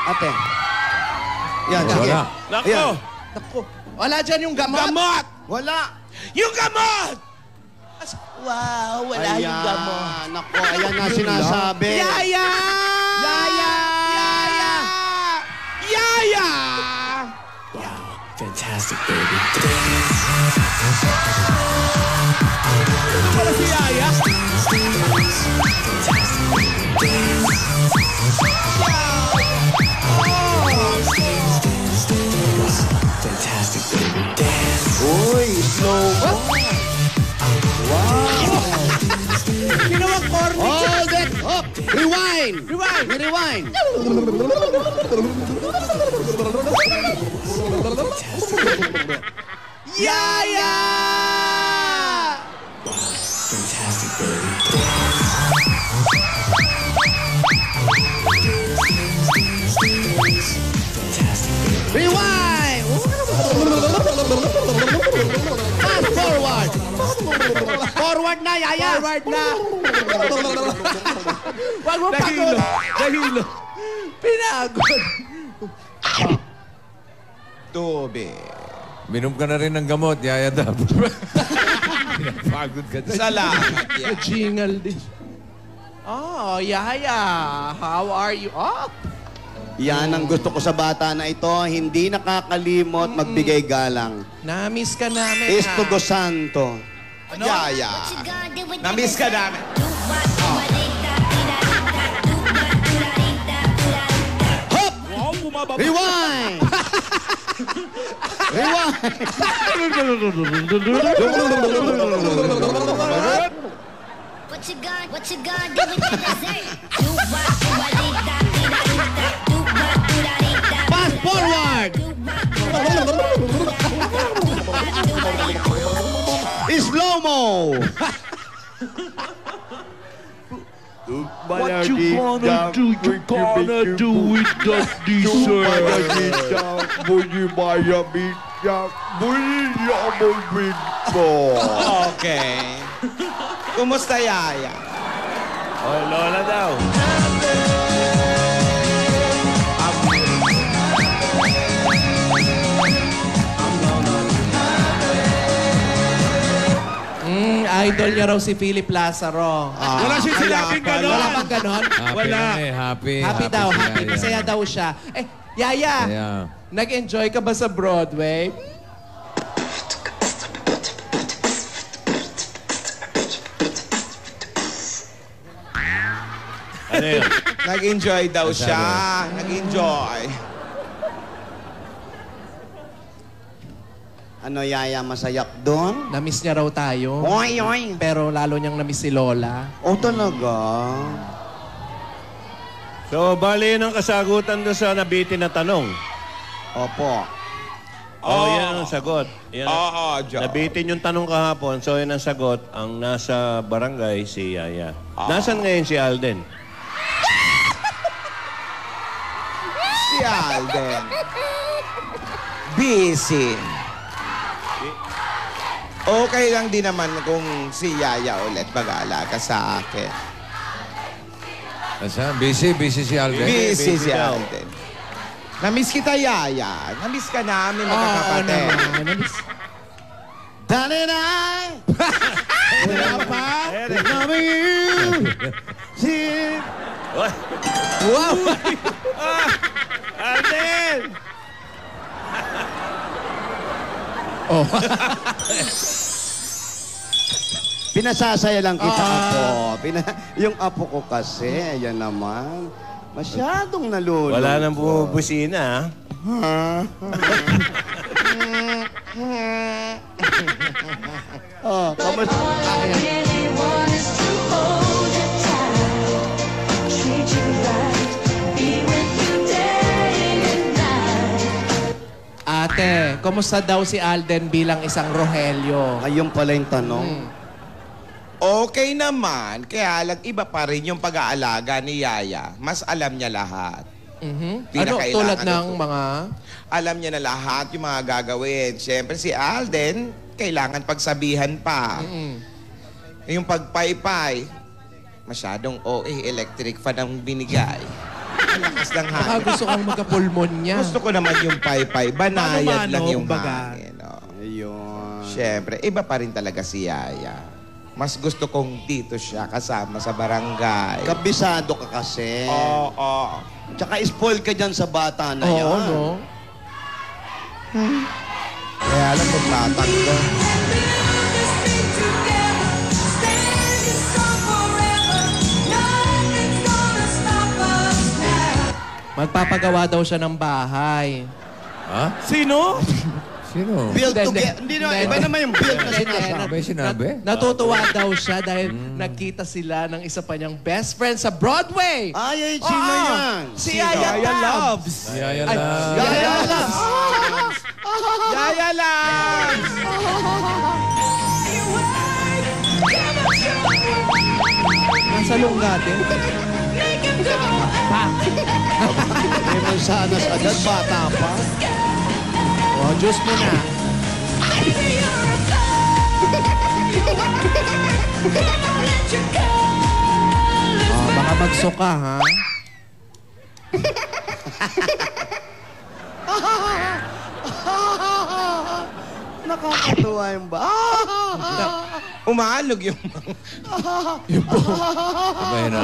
Ate. Yan, sige. Wala. Nako! Naku, wala dyan yung gamot. Gamot! Wala. Yung gamot! Wow, wala yung gamot. Nako, ayan na sinasabi. Yaya! Yaya! Yaya! Yaya! Fantastic, baby. Wala si Yaya? Fantastic, baby. Dance. Uy, slow mo. Wow. Ginawang corny. Hold it up. Rewind. Rewind. Rewind. Yaya! Fantastic, baby. Fantastic, baby. Rewind. Fast forward. Forward na, Yaya. Forward na. Wag mo Nahilo. pagod. Nahilo. Pinagod. Tubig. Minom ka na rin ng gamot, Yaya Dab. Pinapagod ka dyan. Salamat, Yaya. Jingle din. Oh, Yaya. How are you? Oh, Yan ang gusto ko sa bata na ito. Hindi nakakalimot magbigay galang. na-miss ka namin. Estugo Santo. Yaya. Na-miss ka namin. Hop! Wow, bumababa. Rewind! Rewind! What you gonna do with that dessert? Do what, do what, do that, do that, do that, do what, do that, do that. Fast forward! Slow-mo! What you gonna do? You gonna do with that dessert? Okay. Kumusta, Yaya? Oh, Lola daw. Idol niya raw si Philip Lazaro. Wala siya sinabing gano'n. Wala bang ganon? Happy Wala. lang eh, happy. Happy daw, si happy. Yaya. Masaya daw siya. Eh, Yaya, Kaya, nag-enjoy ka ba sa Broadway? Ano yun? Nag-enjoy daw siya. Nag-enjoy. Ano, Yaya, masayak doon? Na-miss niya raw tayo. Oy, oy! Pero lalo niyang na-miss si Lola. O talaga? So, bali yun ang kasagutan doon sa nabitin na tanong. Opo. Oh, yan ang sagot. Yan ang- Oo, Joe. Nabitin yung tanong kahapon, so yun ang sagot. Ang nasa barangay, si Yaya. Nasaan ngayon si Alden? Si Alden. Busy. Okay lang din naman kung si Yaya ulit mag-aalaga sa akin. asa? Busy si Alden. Busy si daw. Alden. Na-miss kita, Yaya. Na-miss ka namin, magkakapatid. Na-miss. Darling, I Wala pa? loving you. See? Wow! Alden! Oh. Pinasasaya lang kita, apo. Yung apo ko kasi, ayan naman. Masyadong nalulungkot. Wala nang bumubusina, ha? Oh, kamusta? Anyone is to hold you tight, treat you right, be with you day and night. Ate, kumusta daw si Alden bilang isang Rogelio? Ayun pala yung tanong. Okay naman, kaya lang iba pa rin yung pag-aalaga ni Yaya. Mas alam niya lahat. Mhm. Di Ano, na kailangan tulad ng ito. mga... Alam niya na lahat yung mga gagawin. Siyempre si Alden, kailangan pagsabihan pa. Yung pagpaypay, masyadong OA, electric fan ang binigay. lakas ng Baka hangin. gusto kang magka-pulmonya. Gusto ko naman yung paypay. Banayad Mano-mano, lang yung kumbaga. hangin. Oh. Ayun. Siyempre, iba pa rin talaga si Yaya. Mas gusto kong dito siya kasama sa barangay. Kabisado ka kasi. Oo. Tsaka spoil ka dyan sa bata na Oo, yan. no? Kaya lang magtatanggol. Magpapagawa daw siya ng bahay. Ha? Sino? Sino? Build Hindi, together. hindi. Hindi na, Hindi. iba naman yung build na Hindi, sinasabi. May sinabi? Natutuwa daw siya dahil nagkita sila ng isa pa niyang best friend sa Broadway. Ay, sino Oo, yan? Si Yaya Loves. Yaya Ay, lang. Yaya Loves. Yaya lang! Nasa lunggatin. May mansanas agad, bata pa. Oh, juice mo na. Oh, baka magsuka, ha? Nakakatuwa yung ba? Umaalog yung Sabay na.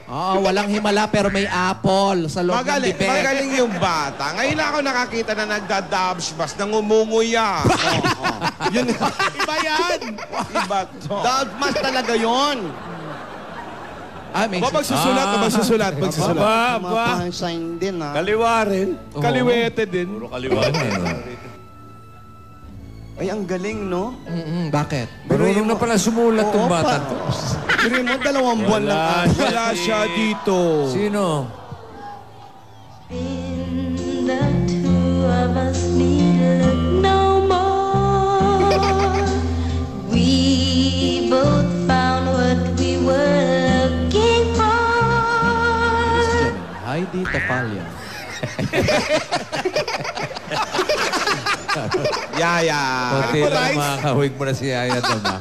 Oo, walang himala pero may apple sa loob ng Magaling, bibig. magaling yung bata. Ngayon lang ako nakakita na nagda-dabsbas, nangumunguya. Yun, Iba yan! Iba to. Dogmas talaga yun. Ah, may Magsusulat, magsusulat. Mapahansain din, ha? Kaliwa rin. Kaliwete din. Puro kaliwa. Ay, ang galing, no? Bakit? Marunong na pala sumulat Oo, tong bata pa. to. Pero mo, 2 buwan lang. Wala siya dito. Sino? The two of us need look no more. We both found what we were looking for. Heidi Tapalya. Yaya. Konti lang makakahawig mo na si Yaya doon, ha?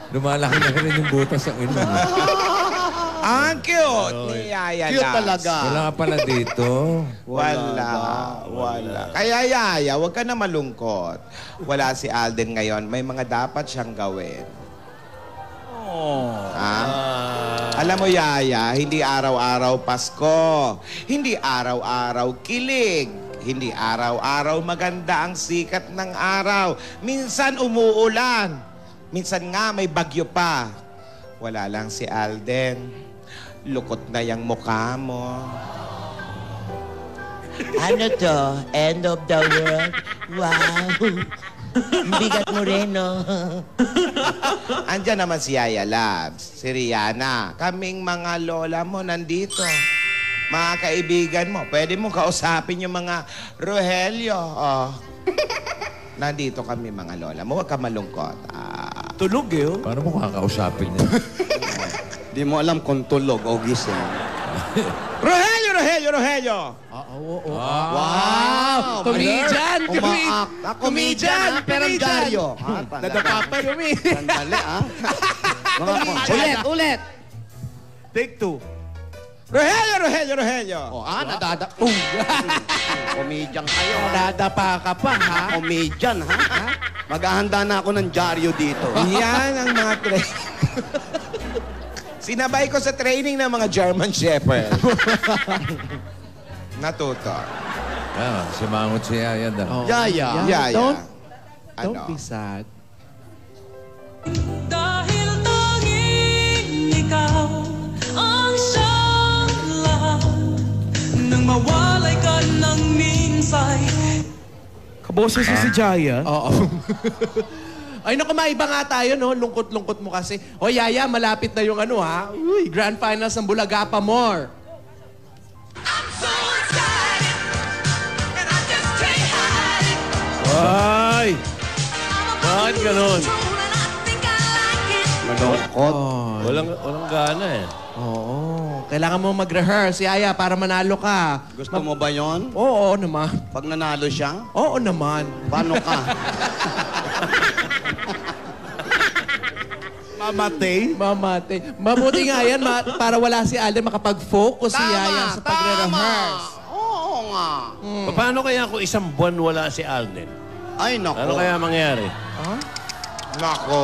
Lumalaki na rin yung butas ang ino. Ang cute ni Yaya Cute Labs. talaga. Wala ka pala dito. Wala. Kaya Yaya, huwag ka na malungkot. Wala si Alden ngayon. May mga dapat siyang gawin. Alam mo, Yaya, hindi araw-araw Pasko. Hindi araw-araw kilig. Hindi araw-araw maganda ang sikat ng araw. Minsan umuulan. Minsan nga may bagyo pa. Wala lang si Alden. Lukot na yung mukha mo. Ano to? End of the world? Wow! Bigat mo rin, no? Andyan naman si Yaya Labs, si Rihanna. Kaming mga lola mo nandito. Mga kaibigan mo. Pwede mo kausapin yung mga Rogelio. Oh. Nandito kami mga lola mo. Huwag ka malungkot. Tulog eh. Oh. Paano mo kakausapin niya? Di mo alam kung tulog o gising. Rogelio! Wow! Comedian! Umaak. Comedian, ha? Pero ang Dario. Nadapa pa yun. Sandali, ha? Ulit. Take 2. Rogelio! Nadada... Comedian kayo, ha? Nadapa ka pa, ha? Comedian, ha? Maghahanda na ako ng dyaryo dito. Yan ang mga Sinabay ko sa training ng mga German Shepherd. Natuto. Ah, simangot si Yaya daw. Yaya. Yaya. Don't Ano? be sad. Dahil tanging ikaw ang siyang lahat. Nang mawalay ka ng minsay. Kaboses si Jaya. Oo. Ay, naku, maiba nga tayo, no? Lungkot-lungkot mo kasi. O, Yaya, malapit na yung ano, ha? Uy, Grand Finals ng Bulaga pa more. Ay! Bakit ganun? Malungkot. Walang gana eh. Oo. Kailangan mo mag-rehearse, Yaya, para manalo ka. Gusto mo ba yon? Oo naman. Pag nanalo siya, Oo naman. paano ka? Mamatay? Mamate. Mabuti nga yan para wala si Alden makapag-focus si Yaya sa pagre-rehearse. Oo nga. Paano kaya kung isang buwan wala si Alden? Ay, nako. Ano kaya mangyari? Nako.